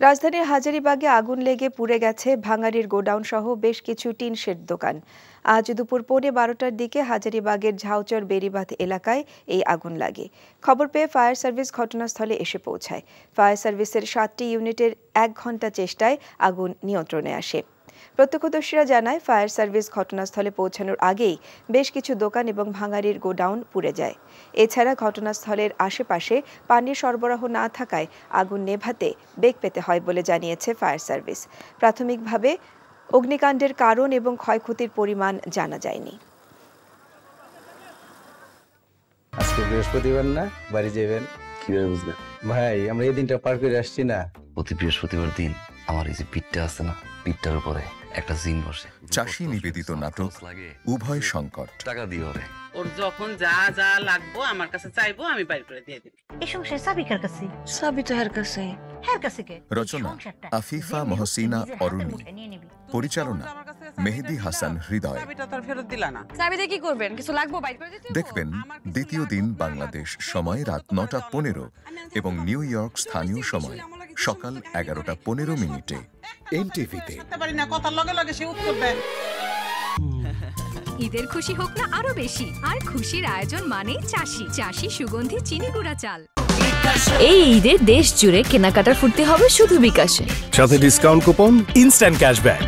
রাজধানীর হাজারীবাগে আগুন লেগে পুড়ে গেছে ভাঙাড়ির গোডাউন সহ বেশ কিছু টিন শেড দোকান। আজ দুপুর 12:15টার দিকে হাজারীবাগের ঝাউচর বেড়িবাঁধ এলাকায় এই আগুন লাগে। খবর পেয়ে ফায়ার সার্ভিস ঘটনাস্থলে এসে পৌঁছায়। ফায়ার সার্ভিসের 7টি ইউনিটের 1 ঘণ্টা চেষ্টায় আগুন নিয়ন্ত্রণে আসে। প্রত্যক্ষদর্শীরা জানায়, ফায়ার সার্ভিস ঘটনাস্থলে পৌঁছানোর আগেই বেশ কিছু দোকান এবং ভাঙাড়ির গোডাউন পুড়ে যায়। এছাড়া ঘটনাস্থলের আশেপাশে পানির সরবরাহ না থাকায় আগুন নেভাতে বেগ পেতে হয় বলে জানিয়েছে ফায়ার সার্ভিস। প্রাথমিকভাবে অগ্নিকাণ্ডের কারণ এবং ক্ষয়ক্ষতির পরিমাণ জানা যায়নি। আজকে বৃহস্পতিবার না, বাড়ি যাবেন? কিভাবে বুঝলেন ভাই? আমরা এই দিনটা পার করে আসছি না। প্রতি বৃহস্পতিবার দিন আমার এই যে পিঠটা আছে না, পিঠটার উপরে একটা জিন বসে। চাষী নিবেদিত নাটক উভয় সংকট। টাকা দিয়ে ওরে ওর যখন যা যা লাগবো আমার কাছে চাইবো, আমি বাইর করে দিয়ে দিই। এই সংসার চাবি কার কাছে? চাবি তো হের কাছে। হের কাছে কে? রচনা আফিফা মহসিনা অরুণী, পরিচালনা মেহেদী হাসান হৃদয়। চাবিটা তোর ফেরত দিলা না। চাবিতে কি করবেন? কিছু লাগবো বাইর করে দিতে? দেখবেন দ্বিতীয় দিন বাংলাদেশ সময় রাত 9:15 এবং নিউ ইয়র্ক স্থানীয় সময় সকাল 11:15 এনটিভিতে। পারি না, কথার লগে লগে সে উত্তর দেয়। ঈদের খুশি হোক না আরো বেশি, আর খুশির আয়োজন মানেই চাষি। চাষি সুগন্ধি চিনি গুঁড়া চাল। এই ঈদে দেশ জুড়ে কেনাকাটার ফুর্তি হবে শুধু বিকাশে, সাথে ডিসকাউন্ট কুপন, ইনস্ট্যান্ট ক্যাশব্যাক।